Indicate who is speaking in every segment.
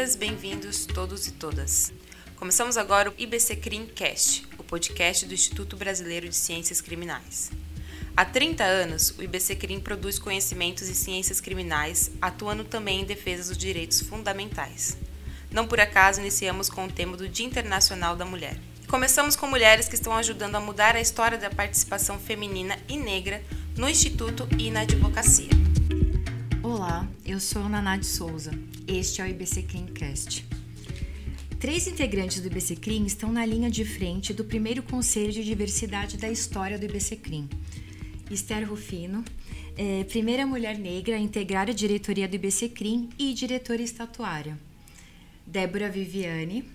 Speaker 1: Bem-vindas, bem-vindos todos e todas. Começamos agora o IBC Crim Cast, o podcast do Instituto Brasileiro de Ciências Criminais. Há 30 anos, o IBC Crim produz conhecimentos em ciências criminais, atuando também em defesa dos direitos fundamentais. Não por acaso iniciamos com o tema do Dia Internacional da Mulher. Começamos com mulheres que estão ajudando a mudar a história da participação feminina e negra no Instituto e na advocacia.
Speaker 2: Olá, eu sou Naná de Souza. Este é o IBC Crim Cast. 3 integrantes do IBC Crim estão na linha de frente do primeiro Conselho de Diversidade da história do IBC Crim. Esther Rufino, primeira mulher negra a integrar a diretoria do IBC Crim e diretora estatuária. Débora Viviane,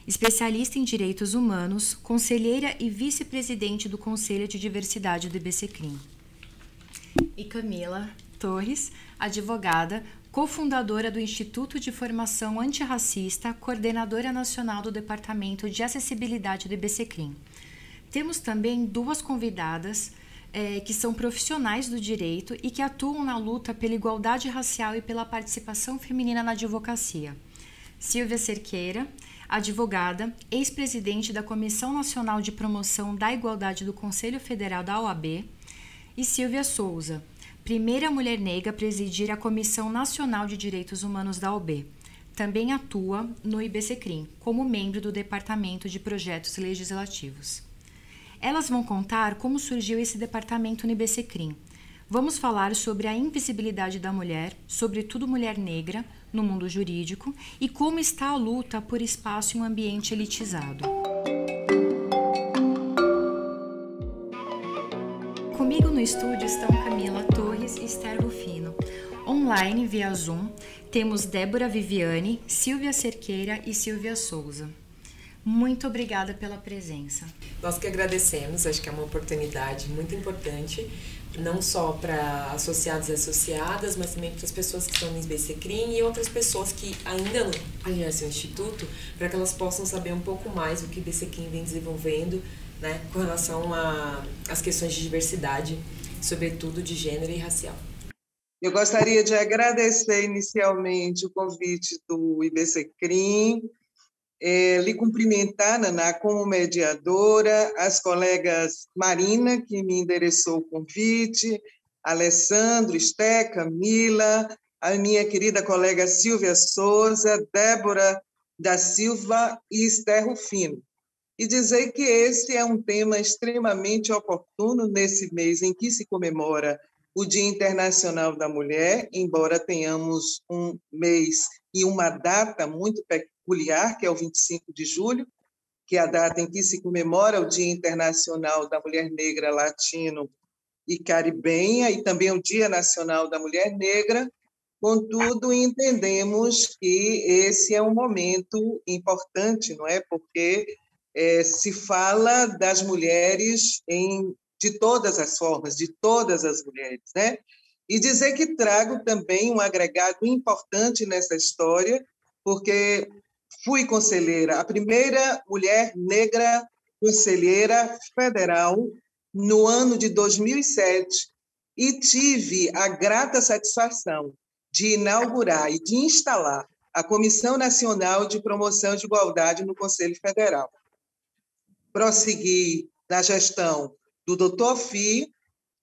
Speaker 2: especialista em direitos humanos, conselheira e vice-presidente do Conselho de Diversidade do IBC Crim. E Camila Torres, advogada, cofundadora do Instituto de Formação Antirracista, coordenadora nacional do Departamento de Acessibilidade do IBC Crim. Temos também 2 convidadas que são profissionais do direito e que atuam na luta pela igualdade racial e pela participação feminina na advocacia. Silvia Cerqueira, advogada, ex-presidente da Comissão Nacional de Promoção da Igualdade do Conselho Federal da OAB, e Silvia Souza, primeira mulher negra a presidir a Comissão Nacional de Direitos Humanos da OAB. Também atua no IBC Crim, como membro do Departamento de Projetos Legislativos. Elas vão contar como surgiu esse departamento no IBC Crim. Vamos falar sobre a invisibilidade da mulher, sobretudo mulher negra, no mundo jurídico e como está a luta por espaço em um ambiente elitizado. Comigo no estúdio estão Camila Torres e Esther Rufino. Online, via Zoom, temos Débora Viviane, Silvia Cerqueira e Silvia Souza. Muito obrigada pela presença.
Speaker 3: Nós que agradecemos, acho que é uma oportunidade muito importante, não só para associados e associadas, mas também para as pessoas que estão no IBC Crim e outras pessoas que ainda não conhecem o Instituto, para que elas possam saber um pouco mais o que o IBC Crim vem desenvolvendo, né, com relação às questões de diversidade, sobretudo de gênero e racial.
Speaker 4: Eu gostaria de agradecer inicialmente o convite do IBC Crim, lhe cumprimentar, Naná, como mediadora, as colegas Marina, que me endereçou o convite, Alessandro, Esté, Camila, a minha querida colega Silvia Souza, Débora da Silva e Esther Rufino. E dizer que esse é um tema extremamente oportuno nesse mês em que se comemora o Dia Internacional da Mulher, embora tenhamos um mês e uma data muito peculiar, que é o 25 de julho, que é a data em que se comemora o Dia Internacional da Mulher Negra, Latino e Caribenha, e também o Dia Nacional da Mulher Negra. Contudo, entendemos que esse é um momento importante, não é? Porque se fala das mulheres de todas as formas, de todas as mulheres, né? E dizer que trago também um agregado importante nessa história, porque fui conselheira, a primeira mulher negra conselheira federal no ano de 2007, e tive a grata satisfação de inaugurar e de instalar a Comissão Nacional de Promoção de Igualdade no Conselho Federal. Prossegui na gestão do Dr. Fi,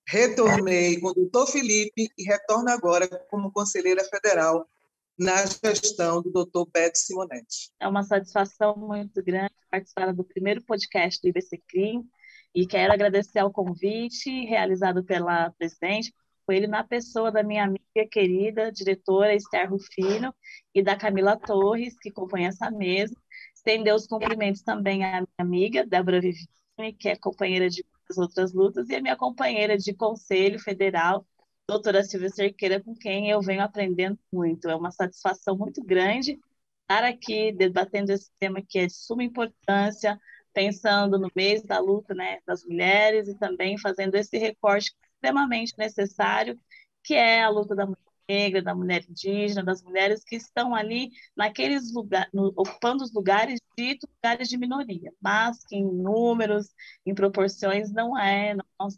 Speaker 4: retornei com o Dr. Felipe e retorno agora como conselheira federal na gestão do Dr. Beto Simonetti.
Speaker 5: É uma satisfação muito grande participar do primeiro podcast do IBC Crim e quero agradecer ao convite realizado pela presidente, foi ele na pessoa da minha amiga querida, diretora Esther Rufino, e da Camila Torres, que compõe essa mesa. Estender os cumprimentos também à minha amiga, Débora Viviane, que é companheira de muitas outras lutas, e a minha companheira de Conselho Federal, doutora Silvia Cerqueira, com quem eu venho aprendendo muito. É uma satisfação muito grande estar aqui debatendo esse tema que é de suma importância, pensando no mês da luta, né, das mulheres e também fazendo esse recorte extremamente necessário, que é a luta da mulher negra, da mulher indígena, das mulheres que estão ali naqueles lugares, ocupando os lugares ditos lugares de minoria, mas que em números, em proporções, nós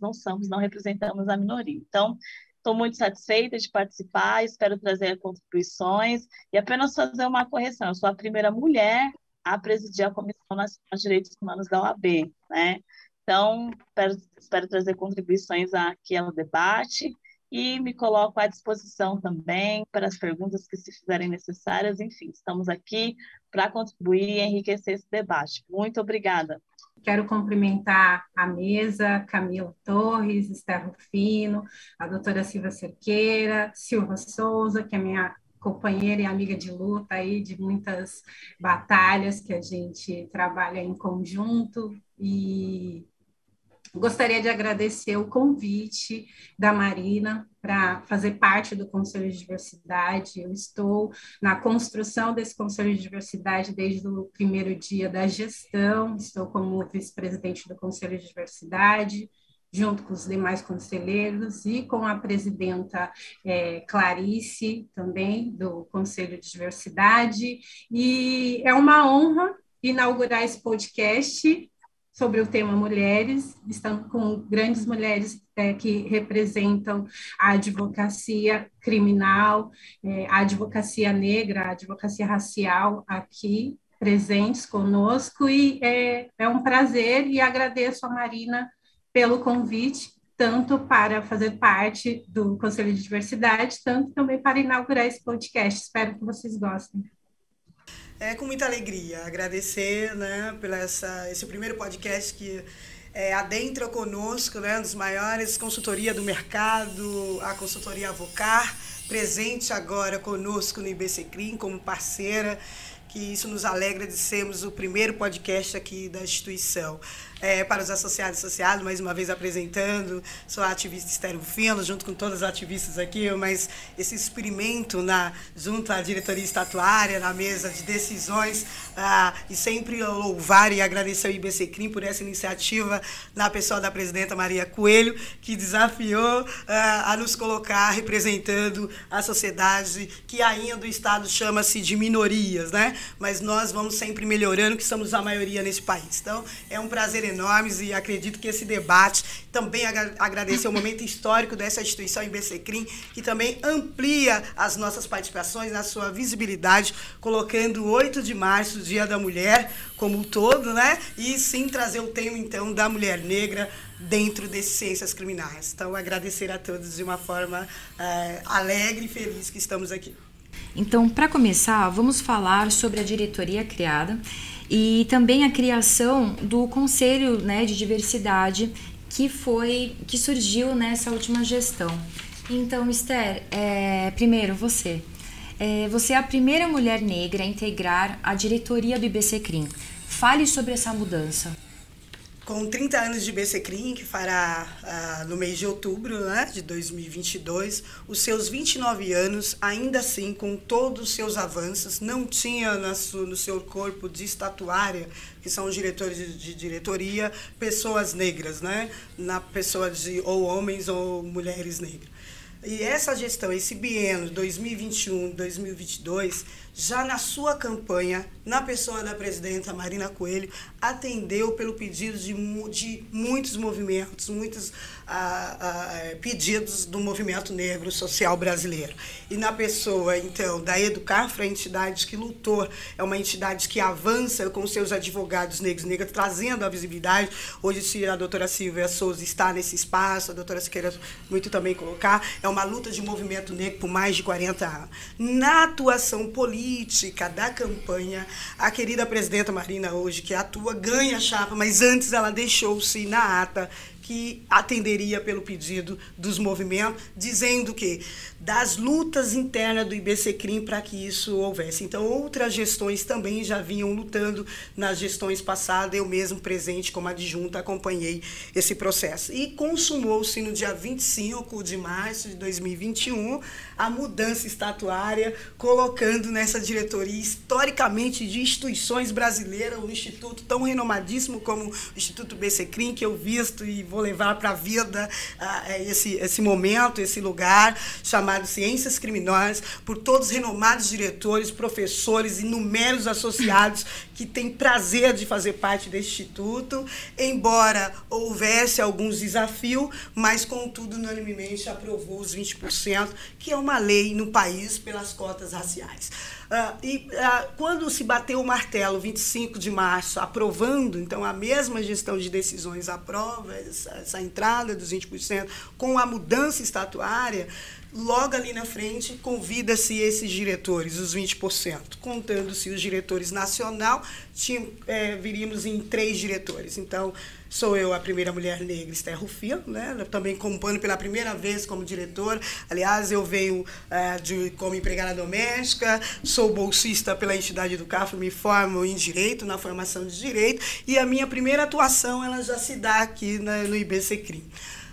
Speaker 5: não representamos a minoria. Então, Estou muito satisfeita de participar, espero trazer contribuições e apenas fazer uma correção. Eu sou a primeira mulher a presidir a Comissão Nacional de Direitos Humanos da OAB, né? Então, espero trazer contribuições aqui ao debate e me coloco à disposição também para as perguntas que se fizerem necessárias. Enfim, estamos aqui para contribuir e enriquecer esse debate. Muito obrigada.
Speaker 6: Quero cumprimentar a mesa, Camila Torres, Esther Rufino, a doutora Silvia Cerqueira, Silva Souza, que é minha companheira e amiga de luta aí, de muitas batalhas que a gente trabalha em conjunto, e gostaria de agradecer o convite da Marina para fazer parte do Conselho de Diversidade. Eu estou na construção desse Conselho de Diversidade desde o primeiro dia da gestão, estou como vice-presidente do Conselho de Diversidade, junto com os demais conselheiros e com a presidenta Clarice, também, do Conselho de Diversidade. E é uma honra inaugurar esse podcast sobre o tema mulheres. Estamos com grandes mulheres que representam a advocacia criminal, a advocacia negra, a advocacia racial aqui presentes conosco, e é um prazer, e agradeço a Marina pelo convite, tanto para fazer parte do Conselho de Diversidade, tanto também para inaugurar esse podcast. Espero que vocês gostem.
Speaker 7: É com muita alegria agradecer, né, por esse primeiro podcast que adentra conosco, né, um dos maiores consultoria do mercado, a consultoria Avocar, presente agora conosco no IBCCRIM como parceira, que isso nos alegra de sermos o primeiro podcast aqui da instituição. Para os associados e associadas, mais uma vez apresentando, sou a ativista Esther Rufino, junto com todas as ativistas aqui, mas esse experimento junto à diretoria estatuária, na mesa de decisões, e sempre louvar e agradecer ao IBCCRIM por essa iniciativa, na pessoa da presidenta Maria Coelho, que desafiou a nos colocar representando a sociedade, que ainda o Estado chama-se de minorias, né? Mas nós vamos sempre melhorando, que somos a maioria nesse país. Então, é um prazer enormes, e acredito que esse debate também agradecer o momento histórico dessa instituição IBCCRIM, que também amplia as nossas participações na sua visibilidade, colocando o 8 de março, Dia da Mulher, como um todo, né? E sim trazer o tema, então, da mulher negra dentro desses ciências criminais. Então, agradecer a todos de uma forma alegre e feliz que estamos aqui.
Speaker 2: Então, para começar, vamos falar sobre a diretoria criada e também a criação do Conselho, né, de Diversidade que surgiu nessa última gestão. Então, Esther, primeiro você. Você é a primeira mulher negra a integrar a diretoria do IBCCRIM. Fale sobre essa mudança.
Speaker 7: Com 30 anos de IBCCRIM, que fará no mês de outubro, né, de 2022, os seus 29 anos, ainda assim, com todos os seus avanços, não tinha no seu corpo de estatuária, que são os diretores de diretoria, pessoas negras, né, na pessoa de ou homens ou mulheres negras. E essa gestão, esse biênio 2021-2022, já na sua campanha, na pessoa da presidenta Marina Coelho, atendeu pelo pedido de muitos movimentos, muitos pedidos do movimento negro social brasileiro. E na pessoa, então, da Educafra, a entidade que lutou, é uma entidade que avança com seus advogados negros e negras, trazendo a visibilidade. Hoje, se a doutora Silvia Souza está nesse espaço, a doutora Siqueira muito também colocar, é uma luta de movimento negro por mais de 40 anos. Na atuação política da campanha, a querida presidenta Marina hoje, que atua, ganha a chapa, mas antes ela deixou-se na ata que atenderia pelo pedido dos movimentos, dizendo que das lutas internas do IBCCRIM para que isso houvesse. Então, outras gestões também já vinham lutando nas gestões passadas, eu mesmo presente como adjunta acompanhei esse processo. E consumou-se no dia 25 de março de 2021 a mudança estatuária, colocando nessa diretoria historicamente de instituições brasileiras, um instituto tão renomadíssimo como o Instituto IBCCRIM, que eu visto e vou vou levar para a vida esse momento, esse lugar chamado Ciências Criminais, por todos os renomados diretores, professores, inúmeros associados que têm prazer de fazer parte desse instituto, embora houvesse alguns desafios, mas, contudo, unanimemente aprovou os 20%, que é uma lei no país pelas cotas raciais. Quando se bateu o martelo, 25 de março, aprovando, então a mesma gestão de decisões aprova essa entrada dos 20%, com a mudança estatuária, logo ali na frente, convida-se esses diretores, os 20%, contando-se os diretores nacional, viríamos em 3 diretores. Então, sou eu a primeira mulher negra, Esther Rufino, né? Eu também acompanho pela primeira vez como diretora. Aliás, eu venho como empregada doméstica, sou bolsista pela entidade do CAFRO, me formo em Direito, na formação de Direito, e a minha primeira atuação ela já se dá aqui no IBCCRIM.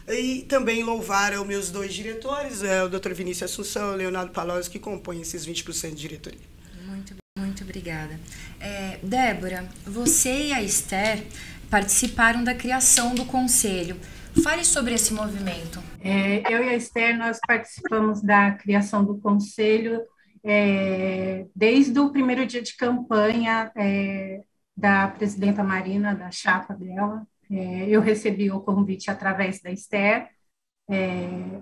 Speaker 7: E também louvar os meus 2 diretores, o Dr. Vinícius Assunção e o Leonardo Palozzi, que compõem esses 20% de diretoria.
Speaker 2: Muito obrigada. Débora, você e a Esther participaram da criação do Conselho. Fale sobre esse movimento.
Speaker 6: Eu e a Esther, nós participamos da criação do Conselho desde o primeiro dia de campanha da presidenta Marina, da chapa dela. Eu recebi o convite através da Esther,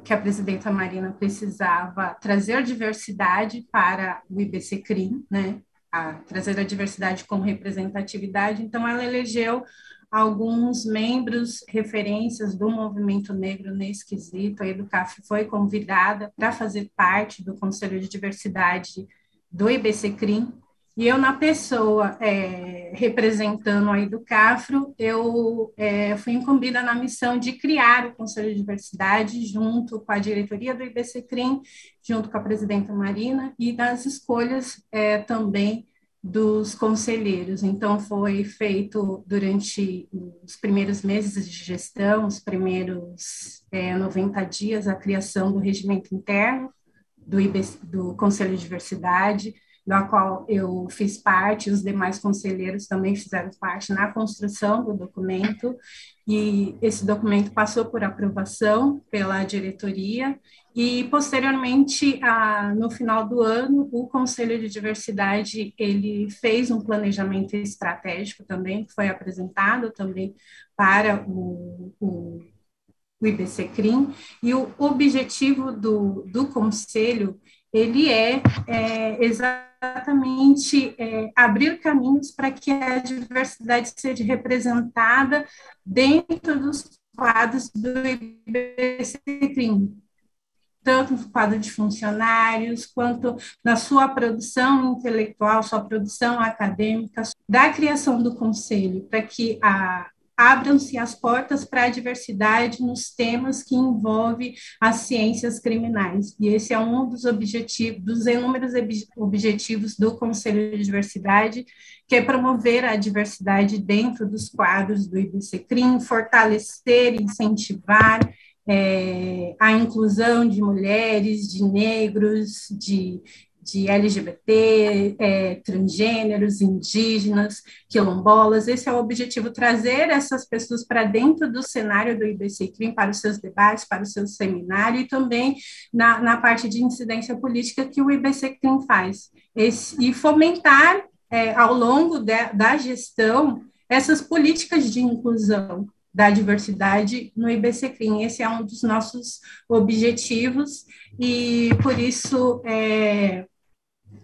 Speaker 6: que a presidenta Marina precisava trazer diversidade para o IBCCRIM, né? Trazer a diversidade como representatividade. Então, ela elegeu alguns membros, referências do movimento negro nesse quesito. A EduCaf foi convidada para fazer parte do Conselho de Diversidade do IBCCRIM. E eu, na pessoa, representando a EduCafro, eu fui incumbida na missão de criar o Conselho de Diversidade junto com a diretoria do IBCCRIM, junto com a presidenta Marina, e das escolhas também dos conselheiros. Então, foi feito durante os primeiros meses de gestão, os primeiros 90 dias, a criação do regimento interno do Conselho de Diversidade, da qual eu fiz parte, os demais conselheiros também fizeram parte na construção do documento, e esse documento passou por aprovação pela diretoria, e posteriormente, no final do ano, o Conselho de Diversidade, ele fez um planejamento estratégico também, que foi apresentado também para o IBCCRIM, e o objetivo do Conselho, ele exatamente abrir caminhos para que a diversidade seja representada dentro dos quadros do IBCCRIM, tanto no quadro de funcionários, quanto na sua produção intelectual, sua produção acadêmica, da criação do conselho, para que abram-se as portas para a diversidade nos temas que envolvem as ciências criminais. E esse é um dos objetivos, dos inúmeros objetivos do Conselho de Diversidade, que é promover a diversidade dentro dos quadros do IBCCRIM, fortalecer e incentivar a inclusão de mulheres, de negros, de LGBT, transgêneros, indígenas, quilombolas. Esse é o objetivo, trazer essas pessoas para dentro do cenário do IBCCRIM, para os seus debates, para o seu seminário, e também na parte de incidência política que o IBCCRIM faz. E fomentar, ao longo da gestão, essas políticas de inclusão da diversidade no IBCCRIM. Esse é um dos nossos objetivos, e por isso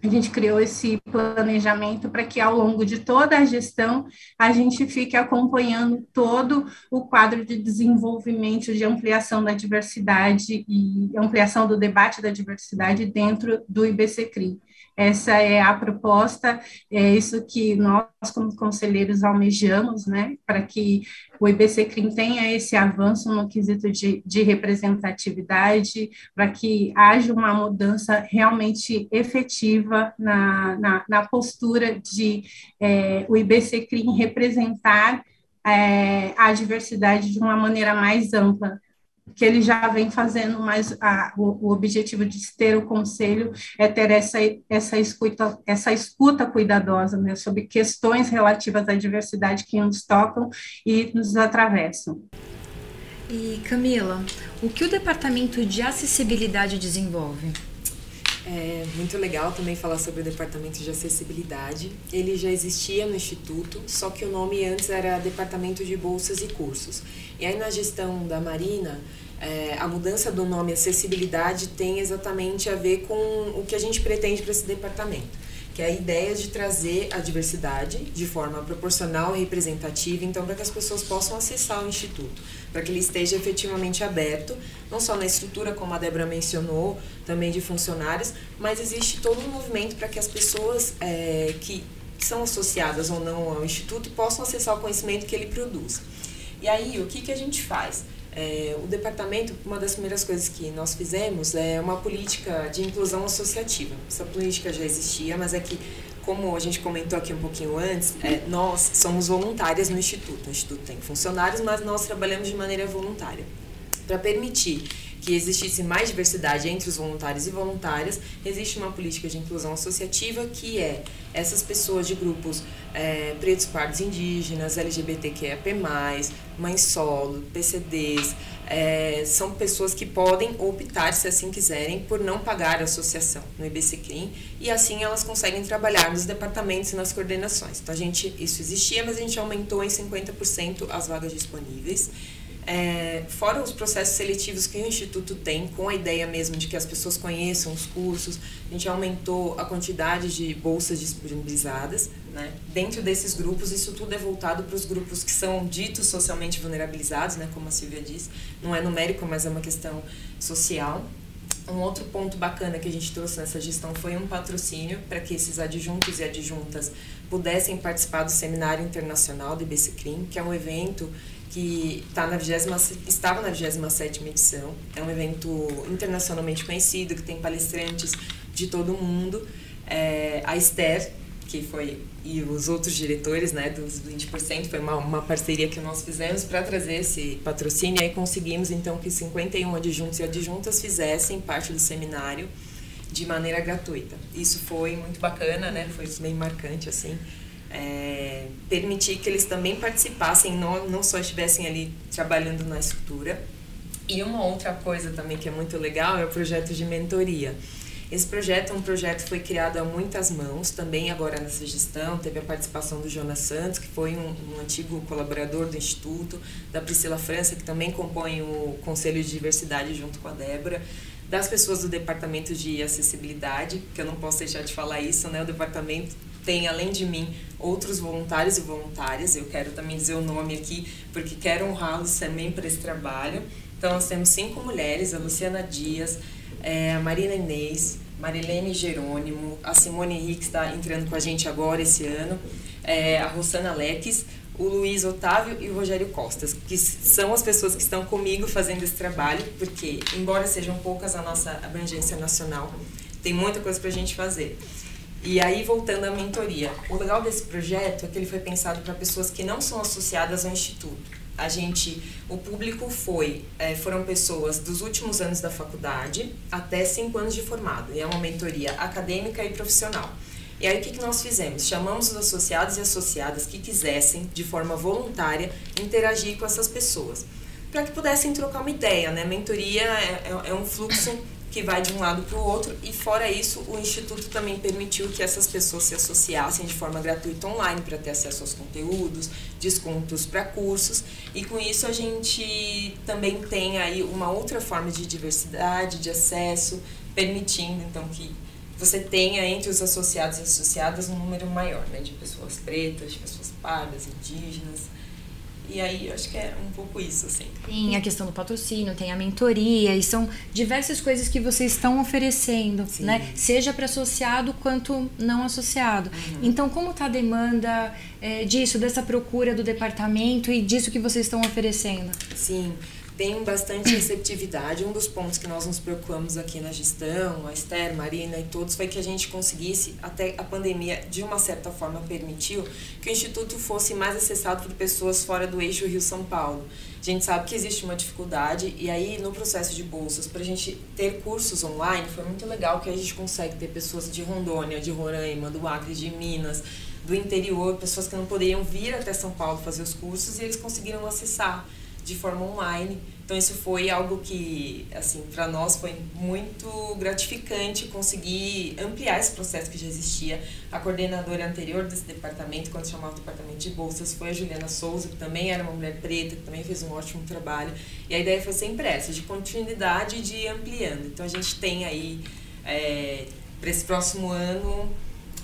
Speaker 6: a gente criou esse planejamento para que, ao longo de toda a gestão, a gente fique acompanhando todo o quadro de desenvolvimento, de ampliação da diversidade e ampliação do debate da diversidade dentro do IBCCRIM. Essa é a proposta, é isso que nós, como conselheiros, almejamos, né, para que o IBCCRIM tenha esse avanço no quesito de representatividade, para que haja uma mudança realmente efetiva na postura de o IBCCRIM representar a diversidade de uma maneira mais ampla, que ele já vem fazendo, mas o objetivo de ter o conselho é ter essa escuta cuidadosa, né, sobre questões relativas à diversidade que nos tocam e nos atravessam.
Speaker 2: E Camila, o que o Departamento de Acessibilidade desenvolve?
Speaker 3: É muito legal também falar sobre o Departamento de Acessibilidade. Ele já existia no Instituto, só que o nome antes era Departamento de Bolsas e Cursos. E aí na gestão da Marina, a mudança do nome Acessibilidade tem exatamente a ver com o que a gente pretende para esse departamento, que é a ideia de trazer a diversidade de forma proporcional e representativa, então para que as pessoas possam acessar o Instituto, para que ele esteja efetivamente aberto, não só na estrutura, como a Débora mencionou, também de funcionários, mas existe todo um movimento para que as pessoas que são associadas ou não ao Instituto possam acessar o conhecimento que ele produz. E aí, o que a gente faz? O departamento, uma das primeiras coisas que nós fizemos é uma política de inclusão associativa. Essa política já existia, mas é que, como a gente comentou aqui um pouquinho antes, nós somos voluntárias no Instituto. O Instituto tem funcionários, mas nós trabalhamos de maneira voluntária. Para permitir que existisse mais diversidade entre os voluntários e voluntárias, existe uma política de inclusão associativa que essas pessoas de grupos pretos, pardos, indígenas, LGBTQIAP+, mães solo, PCDs, são pessoas que podem optar, se assim quiserem, por não pagar a associação no IBCCRIM, e assim elas conseguem trabalhar nos departamentos e nas coordenações. Então, isso existia, mas a gente aumentou em 50% as vagas disponíveis. Fora os processos seletivos que o Instituto tem, com a ideia mesmo de que as pessoas conheçam os cursos, a gente aumentou a quantidade de bolsas disponibilizadas, né? Dentro desses grupos, isso tudo é voltado para os grupos que são ditos socialmente vulnerabilizados, né? Como a Silvia disse, não é numérico, mas é uma questão social. Um outro ponto bacana que a gente trouxe nessa gestão foi um patrocínio para que esses adjuntos e adjuntas pudessem participar do Seminário Internacional do IBCCRIM, que é um evento que estava na 27ª edição. É um evento internacionalmente conhecido, que tem palestrantes de todo o mundo. A Esther, que foi, e os outros diretores, né, dos 20%, foi uma parceria que nós fizemos para trazer esse patrocínio, e aí conseguimos então que 51 adjuntos e adjuntas fizessem parte do seminário de maneira gratuita. Isso foi muito bacana, né, foi bem marcante, assim. Permitir que eles também participassem, não só estivessem ali trabalhando na estrutura. E uma outra coisa também que é muito legal é o projeto de mentoria. Esse projeto é um projeto que foi criado a muitas mãos, também agora nessa gestão, teve a participação do Jonas Santos, que foi um antigo colaborador do Instituto, da Priscila França, que também compõe o Conselho de Diversidade junto com a Débora, das pessoas do Departamento de Acessibilidade, que eu não posso deixar de falar isso, né? O departamento tem, além de mim, outros voluntários e voluntárias. Eu quero também dizer o nome aqui, porque quero honrá-los também por esse trabalho. Então, nós temos 5 mulheres: a Luciana Dias, a Marina Inês, Marilene Jerônimo, a Simone Henrique está entrando com a gente agora esse ano, a Rosana Leques, o Luiz Otávio e o Rogério Costas, que são as pessoas que estão comigo fazendo esse trabalho, porque, embora sejam poucas a nossa abrangência nacional, tem muita coisa para a gente fazer. E aí, voltando à mentoria, o legal desse projeto é que ele foi pensado para pessoas que não são associadas ao Instituto. O público foram pessoas dos últimos anos da faculdade até 5 anos de formado, e é uma mentoria acadêmica e profissional. E aí, o que nós fizemos? Chamamos os associados e associadas que quisessem, de forma voluntária, interagir com essas pessoas, para que pudessem trocar uma ideia, né? Mentoria é um fluxo que vai de um lado para o outro, e fora isso, o Instituto também permitiu que essas pessoas se associassem de forma gratuita online para ter acesso aos conteúdos, descontos para cursos, e com isso a gente também tem aí uma outra forma de diversidade, de acesso, permitindo então que você tenha entre os associados e associadas um número maior, né, de pessoas pretas, de pessoas pardas, indígenas. E aí, eu acho que é um pouco isso, assim.
Speaker 2: Tem a questão do patrocínio, tem a mentoria, e são diversas coisas que vocês estão oferecendo, sim, né? Seja para associado quanto não associado. Uhum. Então, como está a demanda disso, dessa procura do departamento e disso que vocês estão oferecendo?
Speaker 3: Sim, tem bastante receptividade. Um dos pontos que nós nos preocupamos aqui na gestão, a Esther, Marina e todos, foi que a gente conseguisse, até a pandemia, de uma certa forma, permitiu que o Instituto fosse mais acessado por pessoas fora do eixo Rio-São Paulo. A gente sabe que existe uma dificuldade, e aí no processo de bolsas, para a gente ter cursos online, foi muito legal que a gente consegue ter pessoas de Rondônia, de Roraima, do Acre, de Minas, do interior, pessoas que não poderiam vir até São Paulo fazer os cursos, e eles conseguiram acessar de forma online. Então isso foi algo que, assim, para nós foi muito gratificante conseguir ampliar esse processo que já existia. A coordenadora anterior desse departamento, quando chamava o departamento de bolsas, foi a Juliana Souza, que também era uma mulher preta, que também fez um ótimo trabalho. E a ideia foi sempre essa, de continuidade e de ir ampliando. Então a gente tem aí, para esse próximo ano,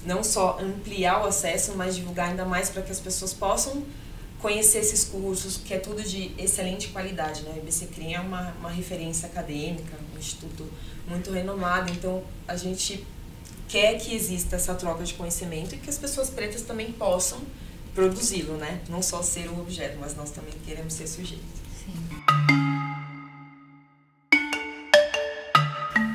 Speaker 3: não só ampliar o acesso, mas divulgar ainda mais para que as pessoas possam conhecer esses cursos, que é tudo de excelente qualidade, né? O IBCCRIM é uma referência acadêmica, um instituto muito renomado, então a gente quer que exista essa troca de conhecimento e que as pessoas pretas também possam produzi-lo, né? Não só ser o objeto, mas nós também queremos ser sujeitos.
Speaker 2: Sim.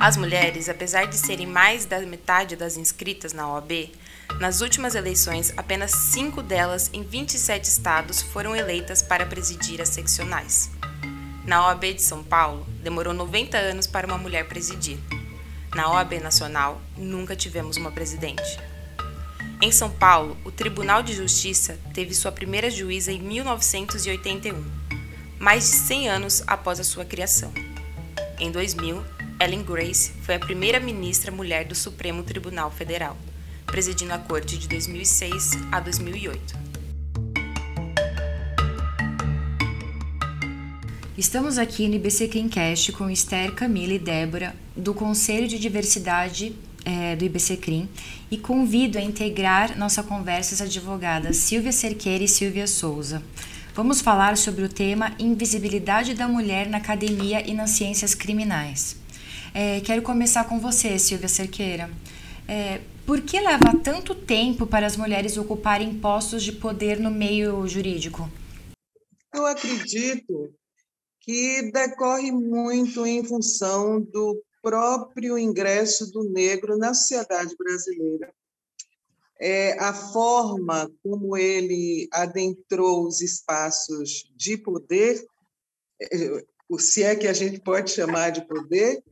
Speaker 1: As mulheres, apesar de serem mais da metade das inscritas na OAB, nas últimas eleições, apenas 5 delas, em 27 estados, foram eleitas para presidir as seccionais. Na OAB de São Paulo, demorou 90 anos para uma mulher presidir. Na OAB Nacional, nunca tivemos uma presidente. Em São Paulo, o Tribunal de Justiça teve sua primeira juíza em 1981, mais de 100 anos após a sua criação. Em 2000, Ellen Grace foi a primeira ministra mulher do Supremo Tribunal Federal, presidindo a corte de 2006 a 2008.
Speaker 2: Estamos aqui no IBCCRIMcast com Esther, Camila e Débora, do Conselho de Diversidade do IBCCRIM, e convido a integrar nossa conversa as advogadas Silvia Cerqueira e Silvia Souza. Vamos falar sobre o tema Invisibilidade da Mulher na Academia e nas Ciências Criminais. Quero começar com você, Silvia Cerqueira. Por que leva tanto tempo para as mulheres ocuparem postos de poder no meio jurídico?
Speaker 4: Eu acredito que decorre muito em função do próprio ingresso do negro na sociedade brasileira. A forma como ele adentrou os espaços de poder, se é que a gente pode chamar de poder,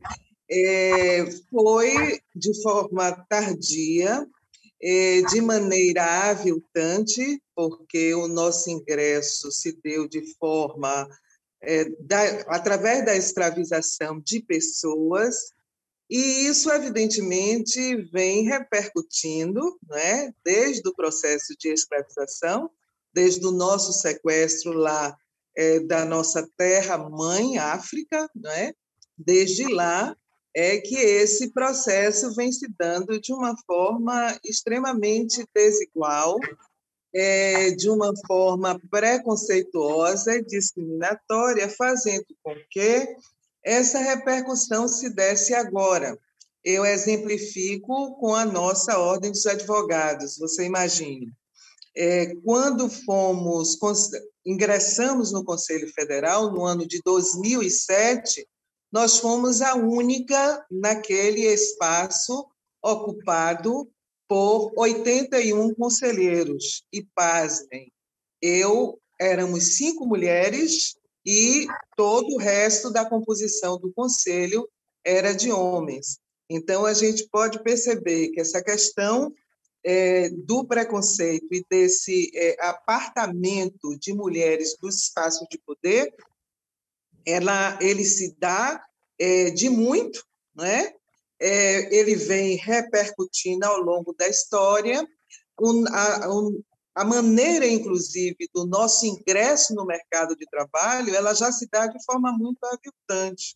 Speaker 4: foi de forma tardia, de maneira aviltante, porque o nosso ingresso se deu de forma através da escravização de pessoas, e isso, evidentemente, vem repercutindo, né, desde o processo de escravização, desde o nosso sequestro lá da nossa terra-mãe, África, né, desde lá que esse processo vem se dando de uma forma extremamente desigual, de uma forma preconceituosa e discriminatória, fazendo com que essa repercussão se desse agora. Eu exemplifico com a nossa Ordem dos Advogados. Você imagine, quando ingressamos no Conselho Federal, no ano de 2007, nós fomos a única naquele espaço ocupado por 81 conselheiros. E, pasmem, éramos 5 mulheres e todo o resto da composição do conselho era de homens. Então, a gente pode perceber que essa questão do preconceito e desse apartamento de mulheres dos espaços de poder, ele se dá de muito, né? Ele vem repercutindo ao longo da história, a maneira, inclusive, do nosso ingresso no mercado de trabalho, ela já se dá de forma muito aviltante,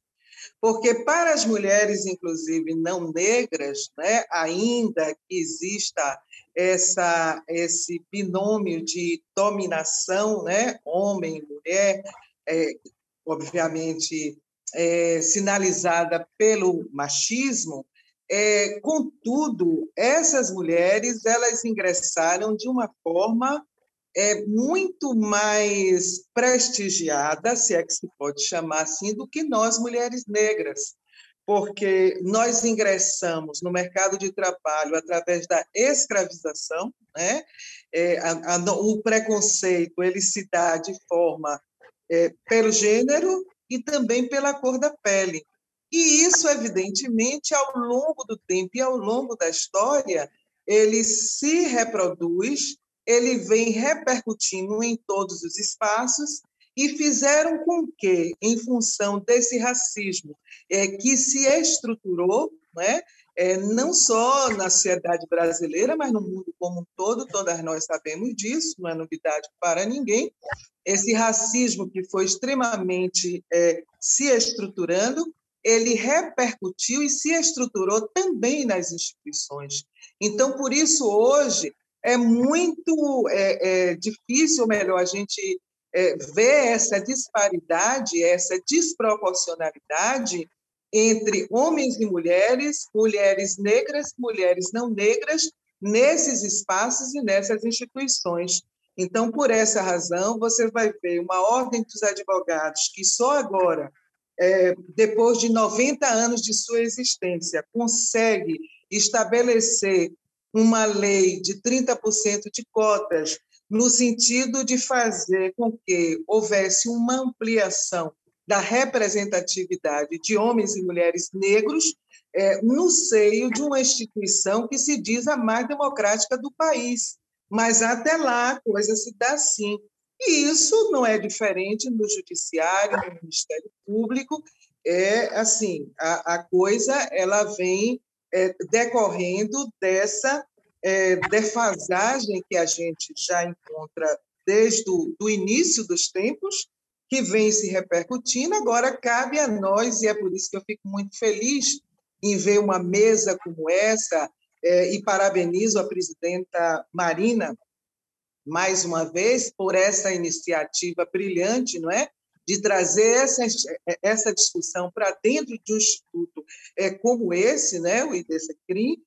Speaker 4: porque para as mulheres, inclusive, não negras, né, ainda que exista esse binômio de dominação, né, homem e mulher, obviamente sinalizada pelo machismo, contudo, essas mulheres elas ingressaram de uma forma muito mais prestigiada, se é que se pode chamar assim, do que nós, mulheres negras, porque nós ingressamos no mercado de trabalho através da escravização, né? O preconceito ele se dá de forma pelo gênero e também pela cor da pele. E isso, evidentemente, ao longo do tempo e ao longo da história, ele se reproduz, ele vem repercutindo em todos os espaços e fizeram com que, em função desse racismo que se estruturou, né, não só na sociedade brasileira, mas no mundo como um todo, todas nós sabemos disso, não é novidade para ninguém, esse racismo que foi extremamente se estruturando, ele repercutiu e se estruturou também nas instituições. Então, por isso, hoje, é muito difícil, ou melhor, a gente ver essa disparidade, essa desproporcionalidade entre homens e mulheres, mulheres negras, mulheres não negras, nesses espaços e nessas instituições. Então, por essa razão, você vai ver uma ordem dos advogados que só agora, depois de 90 anos de sua existência, consegue estabelecer uma lei de 30% de cotas no sentido de fazer com que houvesse uma ampliação da representatividade de homens e mulheres negros no seio de uma instituição que se diz a mais democrática do país. Mas até lá a coisa se dá assim. E isso não é diferente no Judiciário, no Ministério Público. Assim, a coisa ela vem decorrendo dessa defasagem que a gente já encontra desde o início dos tempos, que vem se repercutindo. Agora cabe a nós, e é por isso que eu fico muito feliz em ver uma mesa como essa, e parabenizo a presidenta Marina, mais uma vez, por essa iniciativa brilhante, não é? De trazer essa discussão para dentro de um instituto como esse, né? O IBCCRIM,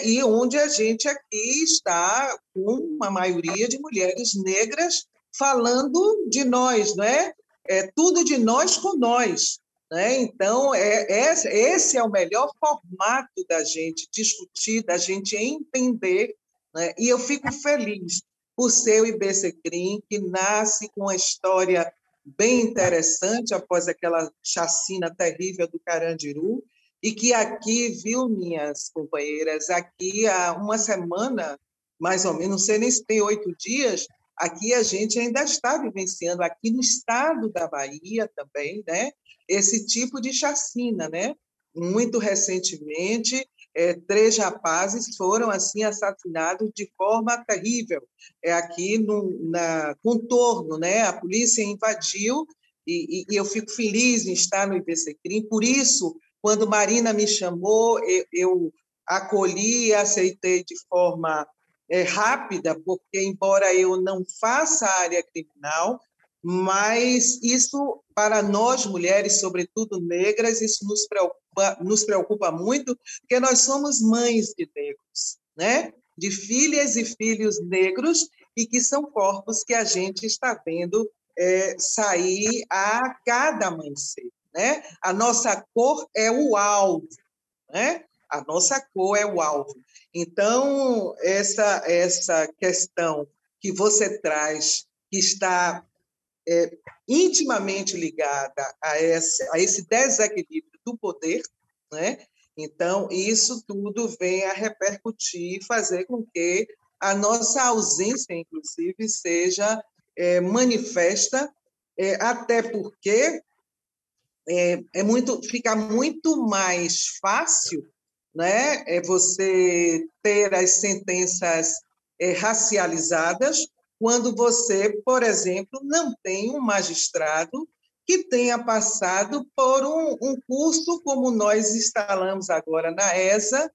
Speaker 4: e onde a gente aqui está com uma maioria de mulheres negras falando de nós, não é? Tudo de nós com nós. Né? Então, esse é o melhor formato da gente discutir, da gente entender, né? E eu fico feliz por ser o IBCCRIM, que nasce com uma história bem interessante após aquela chacina terrível do Carandiru, e que aqui, viu, minhas companheiras, aqui há uma semana, mais ou menos, não sei nem se tem 8 dias, aqui a gente ainda está vivenciando, aqui no estado da Bahia também, né? Esse tipo de chacina, né? Muito recentemente, 3 rapazes foram assim assassinados de forma terrível. Aqui no contorno, né? A polícia invadiu e eu fico feliz em estar no IBCCRIM. Por isso, quando Marina me chamou, eu acolhi e aceitei de forma rápida, porque embora eu não faça a área criminal, mas isso, para nós mulheres, sobretudo negras, isso nos preocupa muito, porque nós somos mães de negros, né? De filhas e filhos negros, e que são corpos que a gente está vendo sair a cada amanhecer, né? A nossa cor é o alvo, né? A nossa cor é o alvo. Então, essa questão que você traz, que está intimamente ligada a esse desequilíbrio do poder, né? Então, isso tudo vem a repercutir e fazer com que a nossa ausência, inclusive, seja manifesta, até porque fica muito mais fácil, né, você ter as sentenças racializadas quando você, por exemplo, não tem um magistrado que tenha passado por um curso como nós instalamos agora na ESA,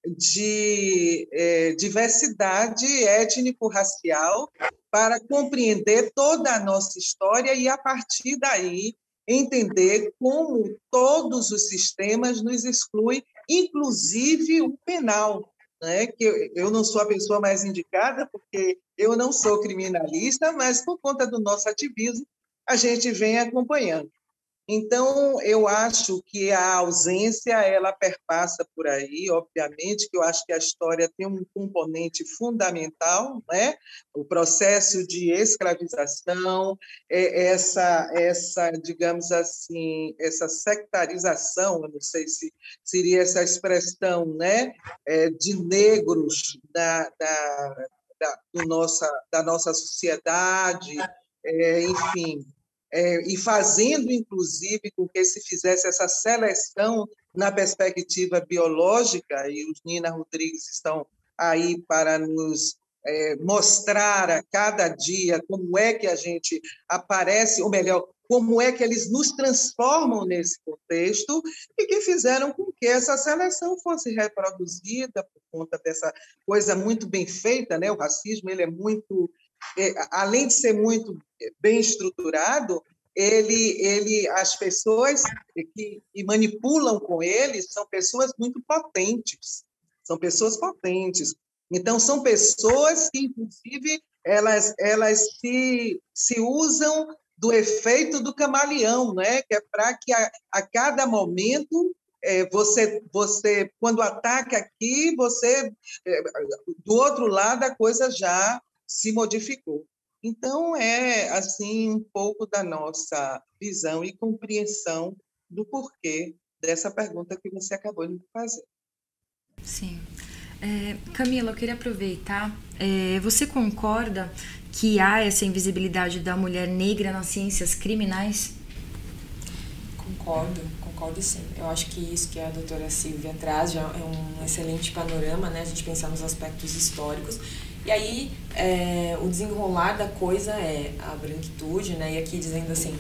Speaker 4: de diversidade étnico-racial, para compreender toda a nossa história e, a partir daí, entender como todos os sistemas nos excluem, inclusive o penal, né? Que eu não sou a pessoa mais indicada, porque eu não sou criminalista, mas por conta do nosso ativismo, a gente vem acompanhando. Então, eu acho que a ausência, ela perpassa por aí, obviamente, que eu acho que a história tem um componente fundamental, né? O processo de escravização, digamos assim, essa sectarização, eu não sei se seria essa expressão, né? De negros da nossa sociedade, enfim, e fazendo, inclusive, com que se fizesse essa seleção na perspectiva biológica, e os Nina Rodrigues estão aí para nos mostrar a cada dia como é que a gente aparece, ou melhor, como é que eles nos transformam nesse contexto, e que fizeram com que essa seleção fosse reproduzida por conta dessa coisa muito bem feita, né? O racismo, ele é muito, além de ser muito bem estruturado, as pessoas que manipulam com ele são pessoas muito potentes, são pessoas potentes. Então, são pessoas que, inclusive, elas se usam do efeito do camaleão, né? Que é para que a cada momento você, quando ataca aqui, do outro lado a coisa já se modificou. Então, assim, um pouco da nossa visão e compreensão do porquê dessa pergunta que você acabou de fazer.
Speaker 2: Sim. Camila, eu queria aproveitar. Você concorda que há essa invisibilidade da mulher negra nas ciências criminais?
Speaker 3: Concordo sim. Eu acho que isso que a doutora Silvia traz já é um excelente panorama, né? A gente pensar nos aspectos históricos. E aí, o desenrolar da coisa é a branquitude, né? E aqui dizendo assim,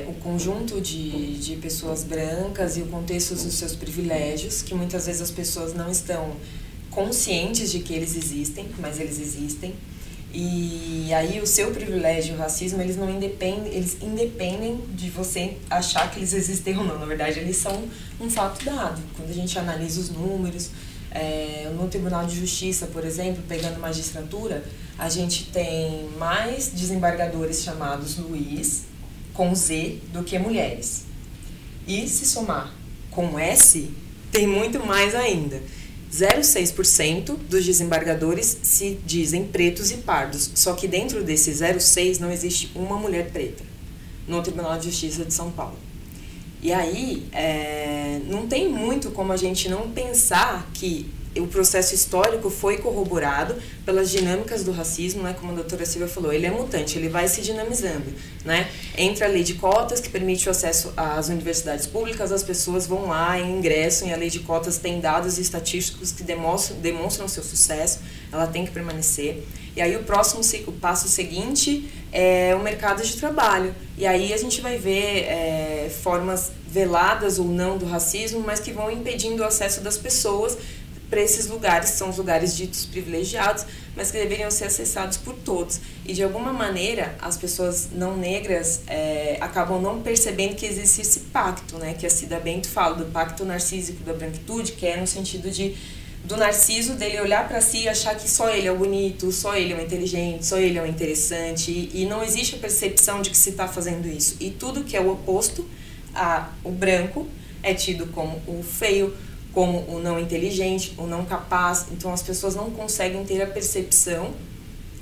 Speaker 3: o conjunto de pessoas brancas e o contexto dos seus privilégios, que muitas vezes as pessoas não estão conscientes de que eles existem, mas eles existem. E aí o seu privilégio e o racismo, eles independem de você achar que eles existem ou não. Na verdade, eles são um fato dado. Quando a gente analisa os números, no Tribunal de Justiça, por exemplo, pegando magistratura, a gente tem mais desembargadores chamados Luiz, com Z, do que mulheres. E se somar com S, tem muito mais ainda. 0,6% dos desembargadores se dizem pretos e pardos, só que dentro desse 0,6% não existe uma mulher preta no Tribunal de Justiça de São Paulo. E aí, não tem muito como a gente não pensar que o processo histórico foi corroborado pelas dinâmicas do racismo, né? Como a doutora Silvia falou, ele é mutante, ele vai se dinamizando, né? Entra a lei de cotas, que permite o acesso às universidades públicas, as pessoas vão lá e ingressam, e a lei de cotas tem dados estatísticos que demonstram seu sucesso, ela tem que permanecer. E aí o passo seguinte é o mercado de trabalho. E aí a gente vai ver formas veladas ou não do racismo, mas que vão impedindo o acesso das pessoas para esses lugares, que são os lugares ditos privilegiados, mas que deveriam ser acessados por todos. E, de alguma maneira, as pessoas não negras acabam não percebendo que existe esse pacto, né? Que a Cida Bento fala do pacto narcísico da branquitude, que é no sentido do narciso, dele olhar para si e achar que só ele é o bonito, só ele é o inteligente, só ele é o interessante, e não existe a percepção de que se está fazendo isso. E tudo que é o oposto o branco é tido como o feio, como o não inteligente, o não capaz. Então as pessoas não conseguem ter a percepção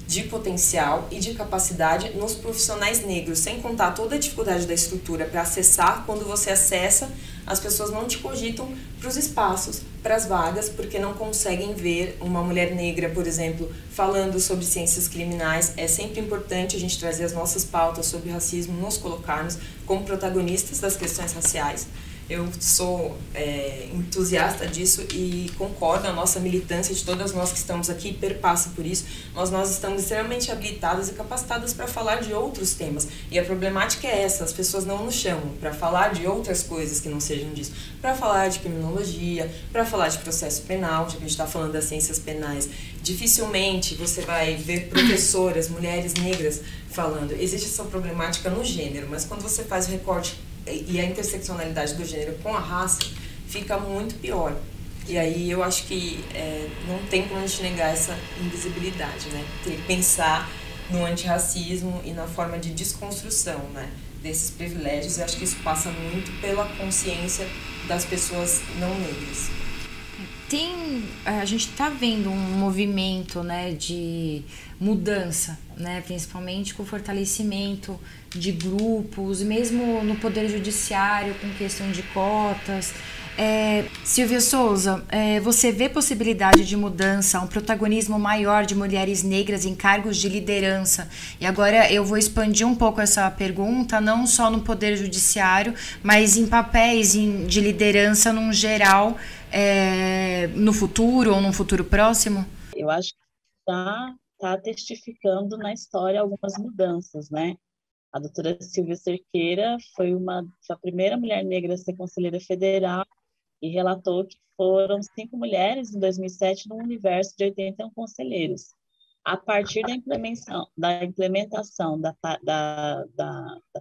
Speaker 3: de potencial e de capacidade nos profissionais negros, sem contar toda a dificuldade da estrutura para acessar. Quando você acessa, as pessoas não te cogitam para os espaços, para as vagas, porque não conseguem ver uma mulher negra, por exemplo, falando sobre ciências criminais. É sempre importante a gente trazer as nossas pautas sobre racismo, nos colocarmos como protagonistas das questões raciais. Eu sou entusiasta disso e concordo, a nossa militância de todas nós que estamos aqui perpassa por isso. Nós estamos extremamente habilitadas e capacitadas para falar de outros temas. E a problemática é essa, as pessoas não nos chamam para falar de outras coisas que não sejam disso. Para falar de criminologia, para falar de processo penal, já que a gente está falando das ciências penais. Dificilmente você vai ver professoras, mulheres negras falando. Existe essa problemática no gênero, mas quando você faz o recorte e a interseccionalidade do gênero com a raça, fica muito pior. E aí eu acho que não tem como a gente negar essa invisibilidade, né? Tem que pensar no antirracismo e na forma de desconstrução, né, desses privilégios. Eu acho que isso passa muito pela consciência das pessoas não negras. A gente está vendo um movimento, né, de mudança
Speaker 2: né, principalmente com o fortalecimento de grupos, mesmo no Poder Judiciário, com questão de cotas. Silvia Souza, você vê possibilidade de mudança, um protagonismo maior de mulheres negras em cargos de liderança? E agora eu vou expandir um pouco essa pergunta, não só no Poder Judiciário, mas em papéis de liderança num geral, no futuro ou num futuro próximo?
Speaker 5: Eu acho que está testificando na história algumas mudanças, né? A doutora Silvia Cerqueira foi a primeira mulher negra a ser conselheira federal e relatou que foram 5 mulheres em 2007 num universo de 81 conselheiros. A partir da implementação da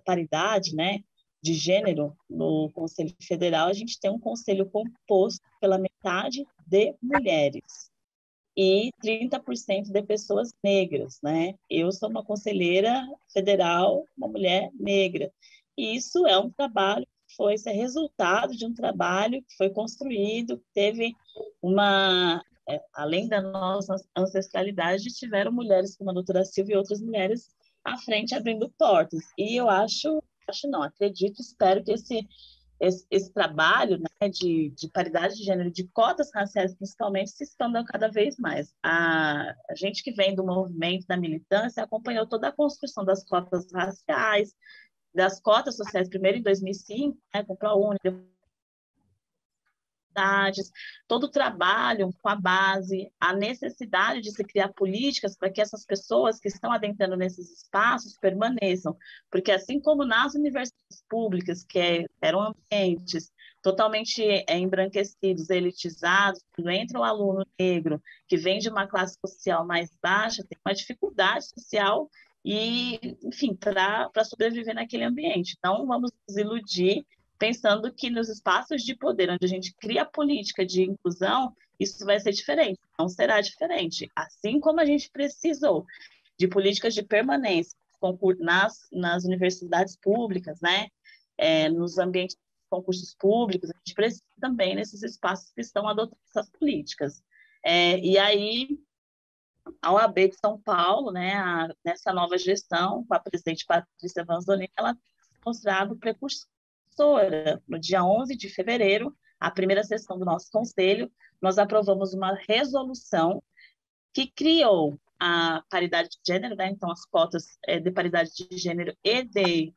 Speaker 5: paridade, né, de gênero no Conselho Federal, a gente tem um conselho composto pela metade de mulheres e 30% de pessoas negras, né? Eu sou uma conselheira federal, uma mulher negra. E isso é um trabalho esse é resultado de um trabalho que foi construído, que teve além da nossa ancestralidade, tiveram mulheres como a doutora Silvia e outras mulheres à frente abrindo portas. E eu acredito, espero que esse trabalho, né, de paridade de gênero, de cotas raciais principalmente, se expandam cada vez mais. A gente que vem do movimento da militância acompanhou toda a construção das cotas raciais, das cotas sociais, primeiro em 2005, né, com o ProUni, todo o trabalho com a base, a necessidade de se criar políticas para que essas pessoas que estão adentrando nesses espaços permaneçam, porque assim como nas universidades públicas, que eram ambientes totalmente embranquecidos, elitizados, quando entra um aluno negro que vem de uma classe social mais baixa, tem uma dificuldade social e, enfim, para sobreviver naquele ambiente. Então, vamos nos iludir pensando que nos espaços de poder, onde a gente cria política de inclusão, isso vai ser diferente. Não será diferente. Assim como a gente precisou de políticas de permanência nas universidades públicas, né? Nos ambientes de concursos públicos, a gente precisa também nesses espaços que estão adotando essas políticas. E aí, a OAB de São Paulo, né, nessa nova gestão, com a presidente Patrícia Vanzolini, ela tem mostrado precursora. No dia 11 de fevereiro, a primeira sessão do nosso conselho, nós aprovamos uma resolução que criou a paridade de gênero, né, então as cotas de paridade de gênero e de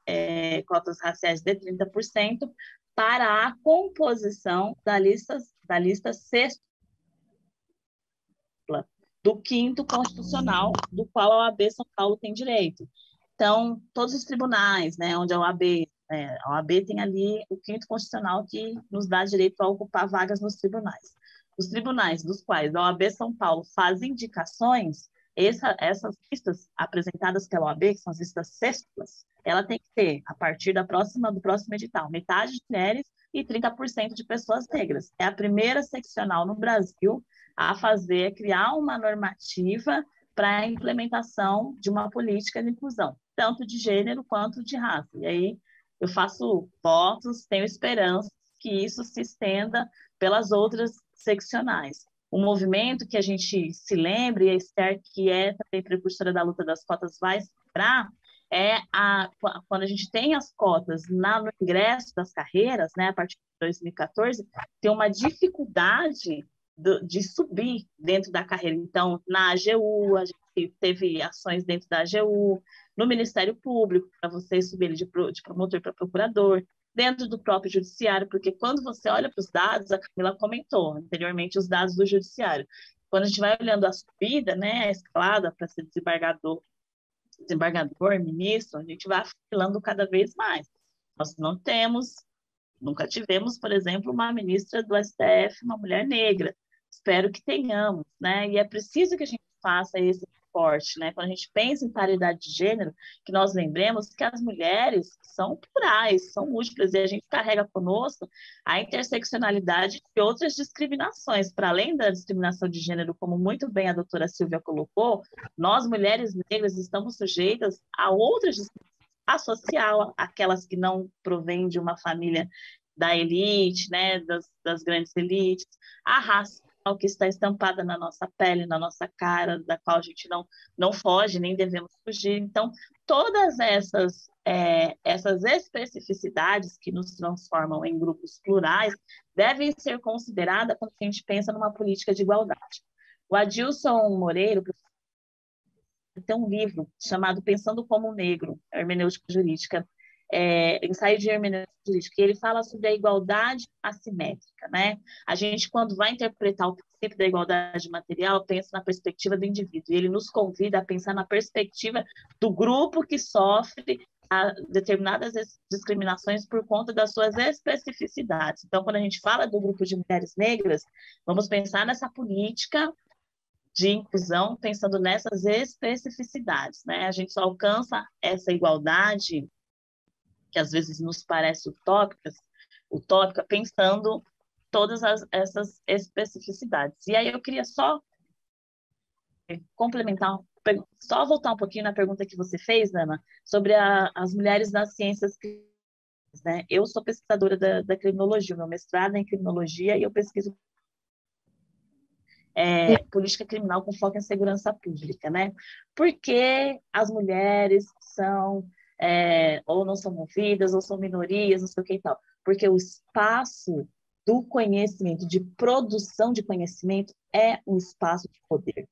Speaker 5: cotas raciais de 30% para a composição da lista sexta do 5º constitucional, do qual a OAB São Paulo tem direito. Então, todos os tribunais, né, onde a OAB tem ali o 5º constitucional que nos dá direito a ocupar vagas nos tribunais. Os tribunais dos quais a OAB São Paulo faz indicações, essas listas apresentadas pela OAB, que são as listas sextas, ela tem que ter, a partir do próximo edital, metade de mulheres e 30% de pessoas negras. É a primeira seccional no Brasil a criar uma normativa para a implementação de uma política de inclusão, tanto de gênero quanto de raça. E aí eu faço votos, tenho esperança que isso se estenda pelas outras seccionais. O movimento que a gente se lembre, e a Esther, que é também precursora da luta das cotas, vai se lembrar, quando a gente tem as cotas no ingresso das carreiras, né, a partir de 2014, tem uma dificuldade de subir dentro da carreira. Então, na AGU, a gente teve ações dentro da AGU, no Ministério Público, para você subir de promotor para procurador, dentro do próprio judiciário, porque quando você olha para os dados, a Camila comentou anteriormente os dados do judiciário. Quando a gente vai olhando a subida, né, a escalada para ser desembargador, ministro, a gente vai afilando cada vez mais. Nós nunca tivemos, por exemplo, uma ministra do STF, uma mulher negra. Espero que tenhamos, né? E é preciso que a gente faça esse recorte, né? Quando a gente pensa em paridade de gênero, que nós lembremos que as mulheres são plurais, são múltiplas, e a gente carrega conosco a interseccionalidade de outras discriminações. Para além da discriminação de gênero, como muito bem a doutora Silvia colocou, nós, mulheres negras, estamos sujeitas a outras discriminações, a social, aquelas que não provêm de uma família da elite, né, das grandes elites, a raça, que está estampada na nossa pele, na nossa cara, da qual a gente não foge, nem devemos fugir. Então, todas essas especificidades que nos transformam em grupos plurais devem ser consideradas quando a gente pensa numa política de igualdade. O Adilson Moreira tem um livro chamado Pensando como Negro, Hermenêutica Jurídica, ensaio de hermenêutica jurídica, e ele fala sobre a igualdade assimétrica, né? A gente, quando vai interpretar o princípio da igualdade material, pensa na perspectiva do indivíduo, e ele nos convida a pensar na perspectiva do grupo que sofre determinadas discriminações por conta das suas especificidades. Então, quando a gente fala do grupo de mulheres negras, vamos pensar nessa política de inclusão, pensando nessas especificidades, né? A gente só alcança essa igualdade que às vezes nos parece utópica, pensando todas essas especificidades. E aí eu queria só complementar, só voltar um pouquinho na pergunta que você fez, Ana, sobre as mulheres nas ciências criminais, né? Eu sou pesquisadora da criminologia, meu mestrado é em criminologia e eu pesquiso política criminal com foco em segurança pública, né? Por que as mulheres são ou não são movidas, ou são minorias, não sei o que e tal? Porque o espaço do conhecimento, de produção de conhecimento, é um espaço de poder.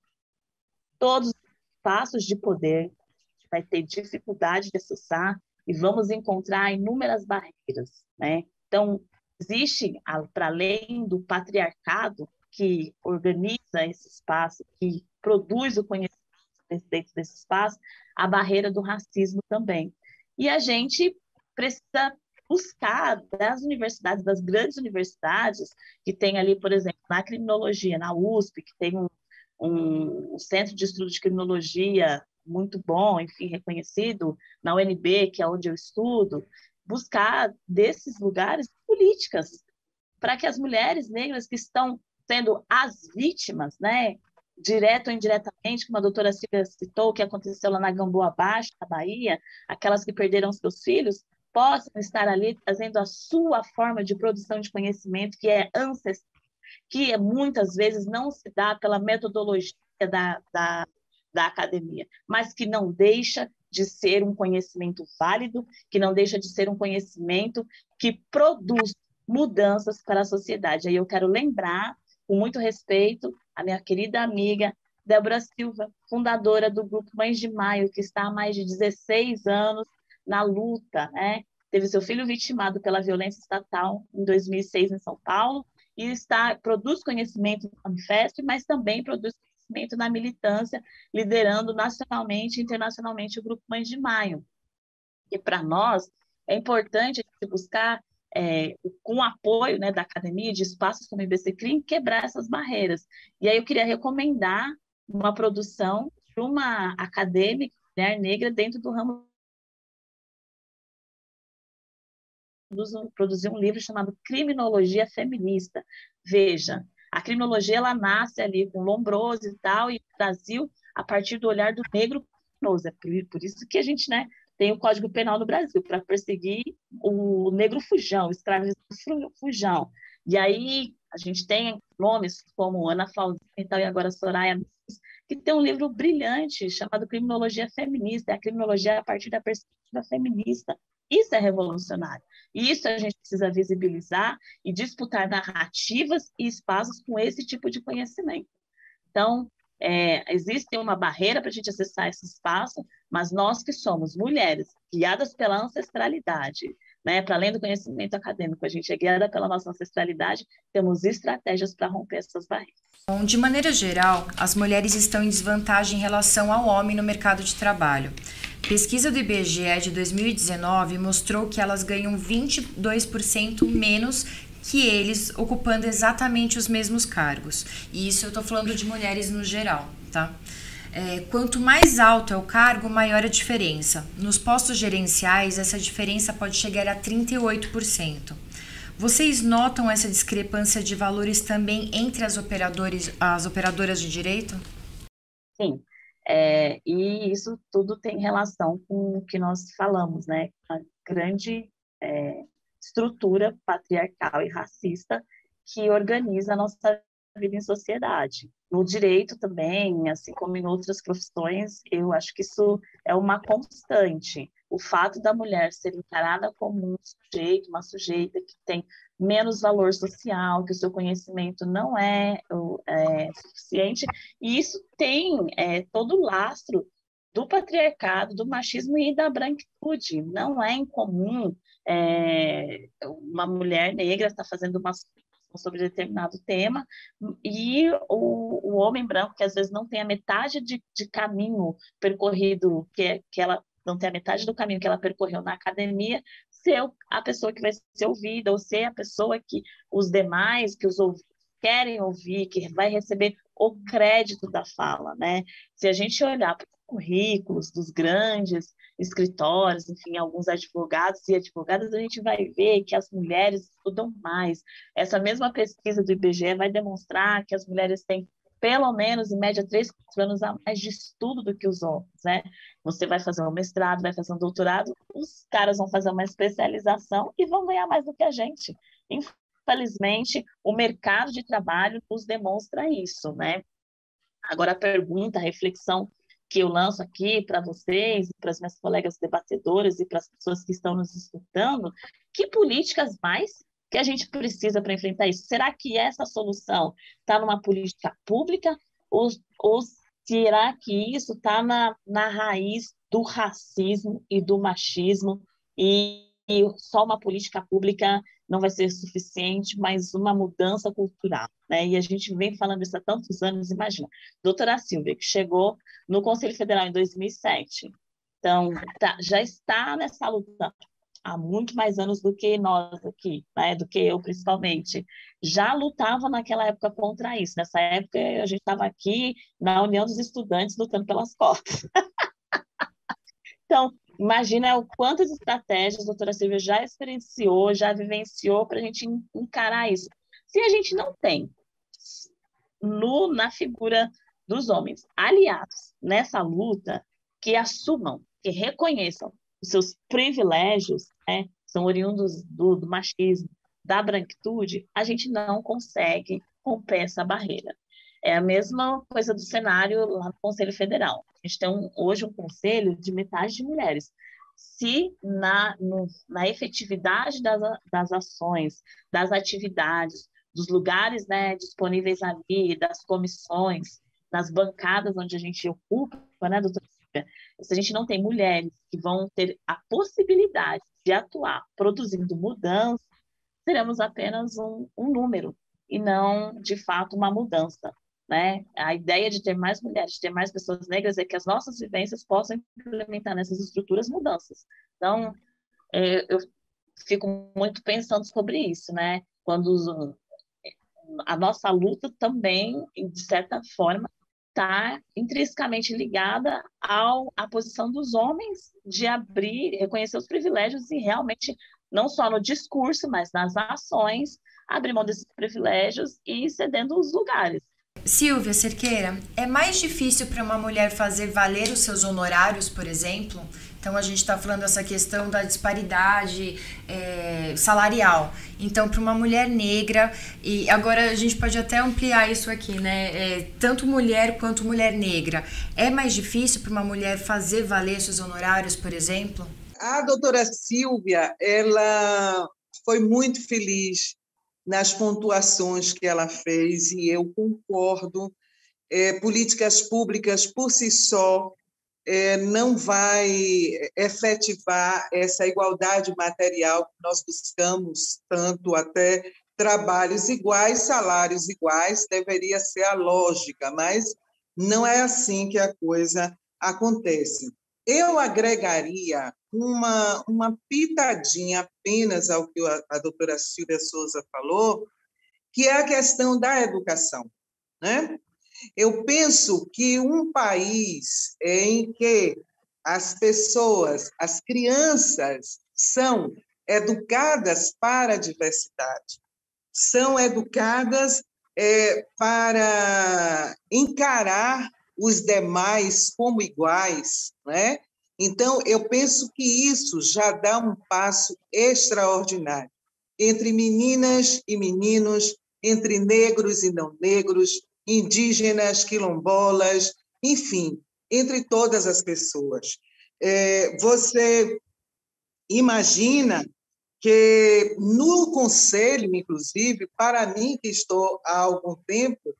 Speaker 5: Todos os espaços de poder a gente vai ter dificuldade de acessar e vamos encontrar inúmeras barreiras, né? Então, existe, para além do patriarcado, que organiza esse espaço, que produz o conhecimento dentro desse espaço, a barreira do racismo também. E a gente precisa buscar das universidades, das grandes universidades, que tem ali, por exemplo, na criminologia, na USP, que tem um centro de estudo de criminologia muito bom, enfim, reconhecido, na UNB, que é onde eu estudo, buscar desses lugares políticas para que as mulheres negras que estão sendo as vítimas, né, direto ou indiretamente, como a doutora Silvia citou, que aconteceu lá na Gamboa Baixa, na Bahia, aquelas que perderam seus filhos, possam estar ali trazendo a sua forma de produção de conhecimento, que é ancestral, que muitas vezes não se dá pela metodologia da academia, mas que não deixa de ser um conhecimento válido, que não deixa de ser um conhecimento que produz mudanças para a sociedade. Aí eu quero lembrar, com muito respeito, a minha querida amiga Débora Silva, fundadora do Grupo Mães de Maio, que está há mais de 16 anos na luta, né? Teve seu filho vitimado pela violência estatal em 2006 em São Paulo e produz conhecimento no manifesto, mas também produz conhecimento na militância, liderando nacionalmente e internacionalmente o Grupo Mães de Maio. E para nós é importante a gente buscar, com o apoio, né, da academia, de espaços como o IBC Crim, quebrar essas barreiras. E aí eu queria recomendar uma produção de uma acadêmica, mulher negra, dentro do ramo, produzir um livro chamado Criminologia Feminista. Veja, a criminologia ela nasce ali com Lombroso e tal, e o Brasil, a partir do olhar do negro criminoso. É por isso que a gente, né, tem o Código Penal no Brasil, para perseguir o negro fujão, o escravizado fujão. E aí a gente tem nomes como Ana Faldini e tal, e agora Soraya, que tem um livro brilhante chamado Criminologia Feminista, é a criminologia a partir da perspectiva feminista. Isso é revolucionário. Isso a gente precisa visibilizar e disputar narrativas e espaços com esse tipo de conhecimento. Então, existe uma barreira para a gente acessar esse espaço, mas nós que somos mulheres, guiadas pela ancestralidade, né, para além do conhecimento acadêmico, a gente é guiada pela nossa ancestralidade, temos estratégias para romper essas barreiras.
Speaker 2: Bom, de maneira geral, as mulheres estão em desvantagem em relação ao homem no mercado de trabalho. Pesquisa do IBGE de 2019 mostrou que elas ganham 22% menos que eles, ocupando exatamente os mesmos cargos. E isso eu estou falando de mulheres no geral, tá? Quanto mais alto é o cargo, maior a diferença. Nos postos gerenciais, essa diferença pode chegar a 38%. Vocês notam essa discrepância de valores também entre as operadoras de direito?
Speaker 5: Sim, e isso tudo tem relação com o que nós falamos, né? A grande estrutura patriarcal e racista que organiza a nossa vida em sociedade. No direito também, assim como em outras profissões, eu acho que isso é uma constante. O fato da mulher ser encarada como um sujeito, uma sujeita que tem menos valor social, que o seu conhecimento não é suficiente, e isso tem todo o lastro do patriarcado, do machismo e da branquitude. Não é incomum uma mulher negra estar fazendo uma sobre determinado tema, e o homem branco, que às vezes não tem a metade de caminho percorrido, que ela não tem a metade do caminho que ela percorreu na academia, ser a pessoa que vai ser ouvida, ou ser a pessoa que os demais, que os ouvintes querem ouvir, que vai receber o crédito da fala, né? Se a gente olhar para os currículos dos grandes escritórios, enfim, alguns advogados e advogadas, a gente vai ver que as mulheres estudam mais. Essa mesma pesquisa do IBGE vai demonstrar que as mulheres têm pelo menos, em média, 3, 4 anos a mais de estudo do que os homens, né? Você vai fazer um mestrado, vai fazer um doutorado, os caras vão fazer uma especialização e vão ganhar mais do que a gente. Infelizmente, o mercado de trabalho nos demonstra isso, né? Agora, a pergunta, a reflexão que eu lanço aqui para vocês, para as minhas colegas debatedoras e para as pessoas que estão nos escutando, que políticas mais que a gente precisa para enfrentar isso? Será que essa solução está numa política pública ou será que isso está na raiz do racismo e do machismo e só uma política pública não vai ser suficiente, mas uma mudança cultural, né? E a gente vem falando isso há tantos anos, imagina. Doutora Silvia, que chegou no Conselho Federal em 2007, então já está nessa luta há muito mais anos do que nós aqui, né? Do que eu, principalmente. Já lutava naquela época contra isso. Nessa época, a gente estava aqui na União dos Estudantes lutando pelas cotas. Então, imagina o quantas estratégias a doutora Silvia já experienciou, já vivenciou para a gente encarar isso. Se a gente não tem na figura dos homens aliados nessa luta, que assumam, que reconheçam os seus privilégios, né, são oriundos do machismo, da branquitude, a gente não consegue romper essa barreira. É a mesma coisa do cenário lá no Conselho Federal. A gente tem hoje um conselho de metade de mulheres. Se na efetividade das ações, das atividades, dos lugares, né, disponíveis ali, das comissões, das bancadas onde a gente ocupa, né, doutora Silvia, se a gente não tem mulheres que vão ter a possibilidade de atuar produzindo mudança, teremos apenas um número e não, de fato, uma mudança. Né? A ideia de ter mais mulheres, de ter mais pessoas negras é que as nossas vivências possam implementar nessas estruturas mudanças. Então, eu fico muito pensando sobre isso, né? Quando a nossa luta também, de certa forma, está intrinsecamente ligada à posição dos homens de abrir, reconhecer os privilégios e realmente, não só no discurso, mas nas ações, abrir mão desses privilégios e cedendo os lugares.
Speaker 2: Silvia Cerqueira, é mais difícil para uma mulher fazer valer os seus honorários, por exemplo? Então, a gente está falando dessa questão da disparidade salarial. Então, para uma mulher negra, e agora a gente pode até ampliar isso aqui, né? Tanto mulher quanto mulher negra. É mais difícil para uma mulher fazer valer seus honorários, por exemplo?
Speaker 4: A doutora Silvia, ela foi muito feliz nas pontuações que ela fez, e eu concordo. Políticas públicas, por si só, não vai efetivar essa igualdade material que nós buscamos tanto, até trabalhos iguais, salários iguais, deveria ser a lógica, mas não é assim que a coisa acontece. Eu agregaria uma pitadinha apenas ao que a doutora Silvia Souza falou, que é a questão da educação, né? Eu penso que um país em que as pessoas, as crianças, são educadas para a diversidade, são educadas para encarar os demais como iguais, né? Então, eu penso que isso já dá um passo extraordinário entre meninas e meninos, entre negros e não negros, indígenas, quilombolas, enfim, entre todas as pessoas. Você imagina que no conselho, inclusive, para mim, que estou há algum tempo,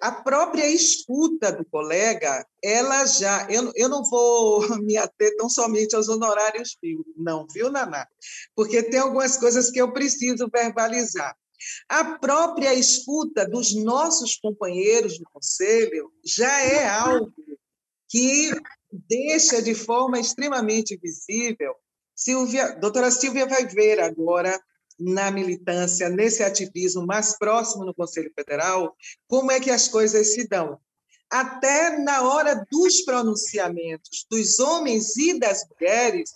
Speaker 4: a própria escuta do colega, ela já... Eu não vou me ater tão somente aos honorários não, viu, Naná? Porque tem algumas coisas que eu preciso verbalizar. A própria escuta dos nossos companheiros do conselho já é algo que deixa de forma extremamente visível. Doutora Silvia vai ver agora, na militância, nesse ativismo mais próximo no Conselho Federal, como é que as coisas se dão. Até na hora dos pronunciamentos dos homens e das mulheres,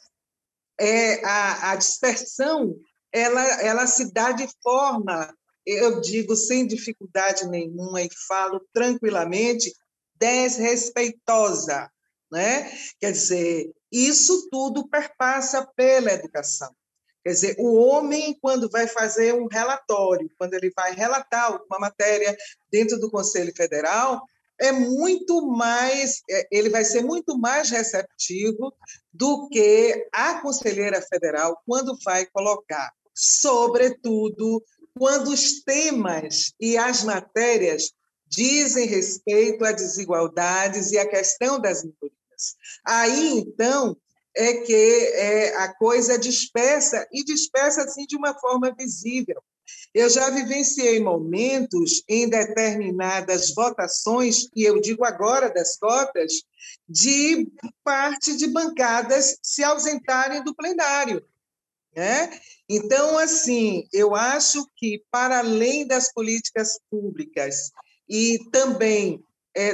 Speaker 4: a dispersão ela se dá de forma, eu digo, sem dificuldade nenhuma e falo tranquilamente, desrespeitosa, né? Quer dizer, isso tudo perpassa pela educação. Quer dizer, o homem, quando vai fazer um relatório, quando ele vai relatar alguma matéria dentro do Conselho Federal, ele vai ser muito mais receptivo do que a conselheira federal quando vai colocar, sobretudo quando os temas e as matérias dizem respeito a desigualdades e a questão das minorias. Aí, então, é que a coisa dispersa, e dispersa assim, de uma forma visível. Eu já vivenciei momentos em determinadas votações, e eu digo agora das cotas, de parte de bancadas se ausentarem do plenário, né? Então, assim, eu acho que, para além das políticas públicas e também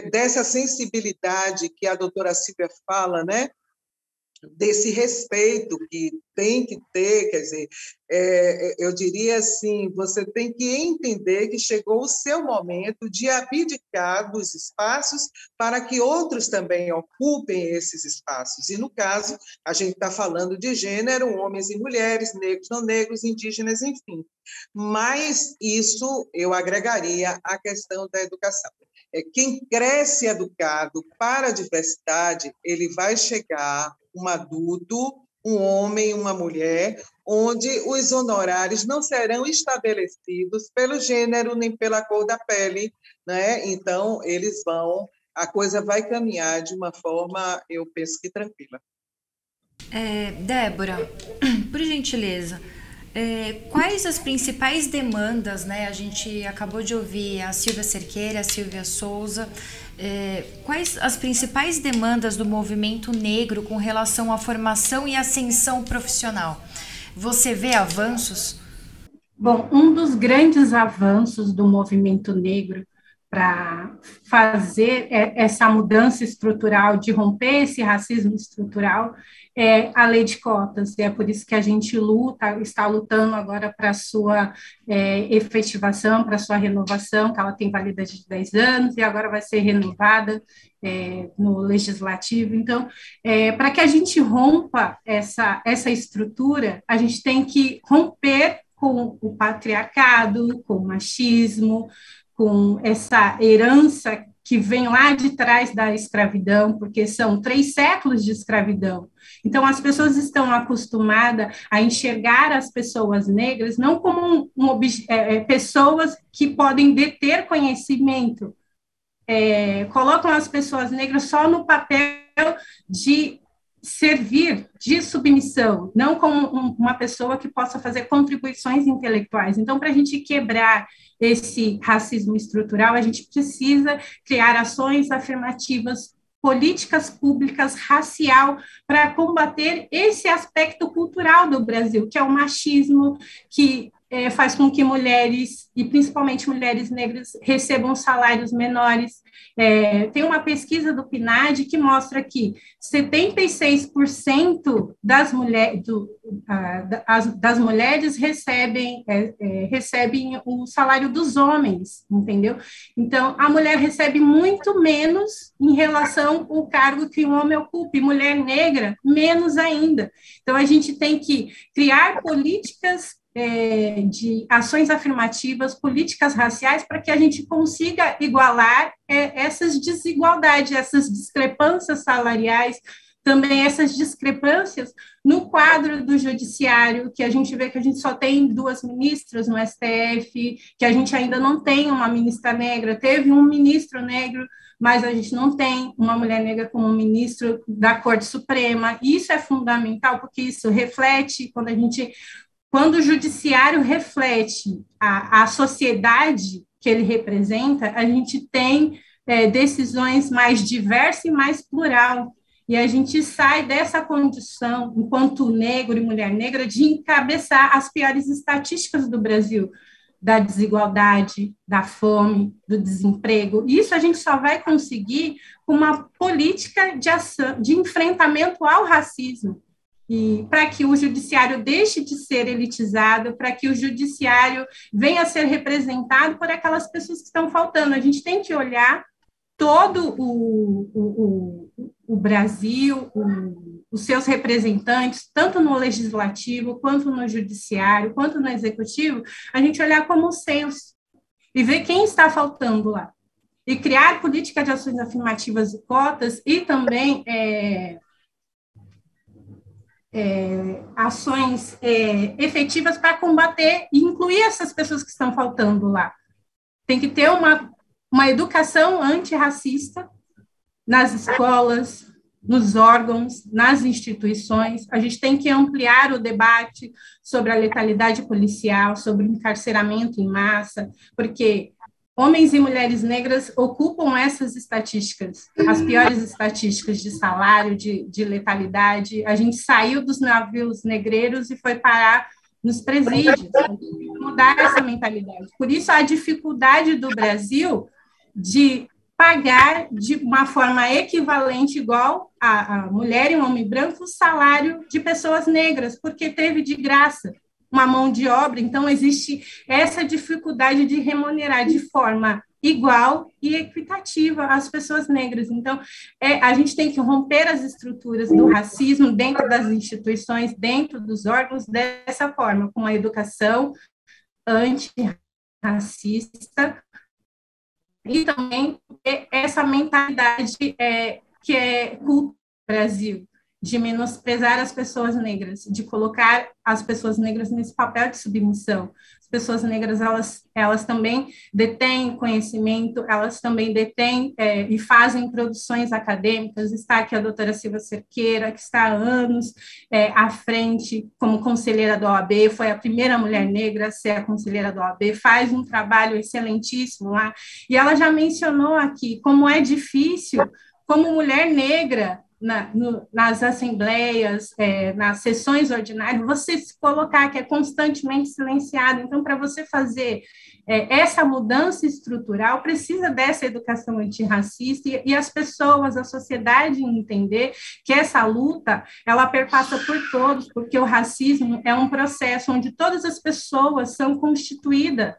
Speaker 4: dessa sensibilidade que a doutora Silvia fala, né? Desse respeito que tem que ter, quer dizer, eu diria assim, você tem que entender que chegou o seu momento de abdicar dos espaços para que outros também ocupem esses espaços. E, no caso, a gente está falando de gênero, homens e mulheres, negros, não negros, indígenas, enfim. Mas isso eu agregaria à questão da educação. Quem cresce educado para a diversidade, ele vai chegar um adulto, um homem, uma mulher, onde os honorários não serão estabelecidos pelo gênero nem pela cor da pele, né? Então, a coisa vai caminhar de uma forma, eu penso que tranquila.
Speaker 2: Débora, por gentileza, quais as principais demandas, né? A gente acabou de ouvir a Silvia Cerqueira, a Silvia Souza. Quais as principais demandas do movimento negro com relação à formação e ascensão profissional? Você vê avanços?
Speaker 6: Bom, um dos grandes avanços do movimento negro para fazer essa mudança estrutural, de romper esse racismo estrutural, é a lei de cotas, e é por isso que a gente está lutando agora para a sua efetivação, para a sua renovação, que ela tem validade de 10 anos, e agora vai ser renovada no Legislativo. Então, para que a gente rompa essa estrutura, a gente tem que romper com o patriarcado, com o machismo, com essa herança que vem lá de trás da escravidão, porque são 3 séculos de escravidão. Então, as pessoas estão acostumadas a enxergar as pessoas negras não como pessoas que podem deter conhecimento, colocam as pessoas negras só no papel de servir, de submissão, não como uma pessoa que possa fazer contribuições intelectuais. Então, para a gente quebrar esse racismo estrutural, a gente precisa criar ações afirmativas, políticas públicas racial para combater esse aspecto cultural do Brasil, que é o machismo, que faz com que mulheres, e principalmente mulheres negras, recebam salários menores. Tem uma pesquisa do PNAD que mostra que 76% das mulheres recebem o salário dos homens, entendeu? Então, a mulher recebe muito menos em relação ao cargo que um homem ocupa, e mulher negra, menos ainda. Então, a gente tem que criar políticas de ações afirmativas, políticas raciais, para que a gente consiga igualar essas desigualdades, essas discrepâncias salariais, também essas discrepâncias no quadro do judiciário, que a gente vê que a gente só tem 2 ministras no STF, que a gente ainda não tem uma ministra negra, teve um ministro negro, mas a gente não tem uma mulher negra como ministro da Corte Suprema. Isso é fundamental, porque isso reflete, quando o judiciário reflete a sociedade que ele representa, a gente tem decisões mais diversas e mais plural. E a gente sai dessa condição, enquanto negro e mulher negra, de encabeçar as piores estatísticas do Brasil, da desigualdade, da fome, do desemprego. Isso a gente só vai conseguir com uma política de ação, de enfrentamento ao racismo. E para que o judiciário deixe de ser elitizado, para que o judiciário venha a ser representado por aquelas pessoas que estão faltando. A gente tem que olhar todo o Brasil, os seus representantes, tanto no legislativo, quanto no judiciário, quanto no executivo, a gente olhar como censo e ver quem está faltando lá. E criar política de ações afirmativas e cotas e também ações efetivas para combater e incluir essas pessoas que estão faltando lá. Tem que ter uma educação antirracista nas escolas, nos órgãos, nas instituições. A gente tem que ampliar o debate sobre a letalidade policial, sobre o encarceramento em massa, porque homens e mulheres negras ocupam essas estatísticas, as piores estatísticas de salário, de letalidade. A gente saiu dos navios negreiros e foi parar nos presídios, mudar essa mentalidade. Por isso, a dificuldade do Brasil de pagar de uma forma equivalente, igual a mulher e um homem branco, o salário de pessoas negras, porque teve de graça uma mão de obra. Então, existe essa dificuldade de remunerar de forma igual e equitativa as pessoas negras. Então, a gente tem que romper as estruturas do racismo dentro das instituições, dentro dos órgãos, dessa forma, com uma educação antirracista, e também essa mentalidade que é cultura do Brasil, de menosprezar as pessoas negras, de colocar as pessoas negras nesse papel de submissão. As pessoas negras, elas também detêm conhecimento, elas também detêm e fazem produções acadêmicas. Está aqui a doutora Silva Cerqueira, que está há anos à frente como conselheira da OAB, foi a primeira mulher negra a ser a conselheira da OAB, faz um trabalho excelentíssimo lá, e ela já mencionou aqui como é difícil, como mulher negra, nas assembleias, nas sessões ordinárias, você se colocar, que é constantemente silenciado. Então, para você fazer essa mudança estrutural, precisa dessa educação antirracista e as pessoas, a sociedade entender que essa luta, ela perpassa por todos, porque o racismo é um processo onde todas as pessoas são constituídas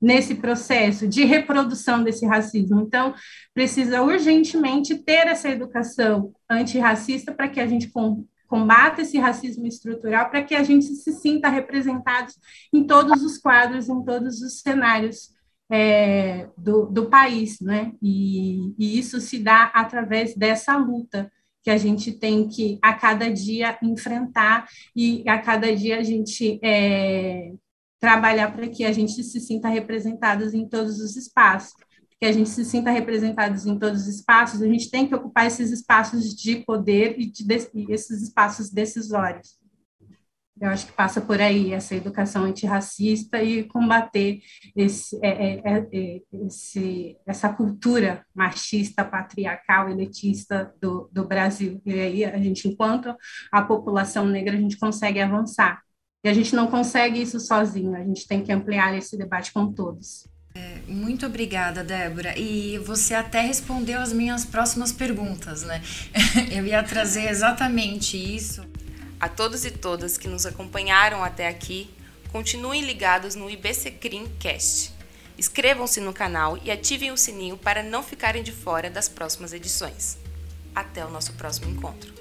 Speaker 6: nesse processo de reprodução desse racismo. Então, precisa urgentemente ter essa educação antirracista para que a gente combata esse racismo estrutural, para que a gente se sinta representado em todos os quadros, em todos os cenários do país, né? E isso se dá através dessa luta que a gente tem que, a cada dia, enfrentar, e a cada dia a gente trabalhar para que a gente se sinta representados em todos os espaços. Que a gente se sinta representados em todos os espaços, a gente tem que ocupar esses espaços de poder e esses espaços decisórios. Eu acho que passa por aí essa educação antirracista e combater essa cultura machista, patriarcal, elitista do Brasil. E aí a gente, enquanto a população negra, a gente consegue avançar. E a gente não consegue isso sozinho, a gente tem que ampliar esse debate com todos.
Speaker 2: Muito obrigada, Débora. E você até respondeu as minhas próximas perguntas, né? Eu ia trazer exatamente isso.
Speaker 1: A todos e todas que nos acompanharam até aqui, continuem ligados no IBCCRIM Cast. Inscrevam-se no canal e ativem o sininho para não ficarem de fora das próximas edições. Até o nosso próximo encontro.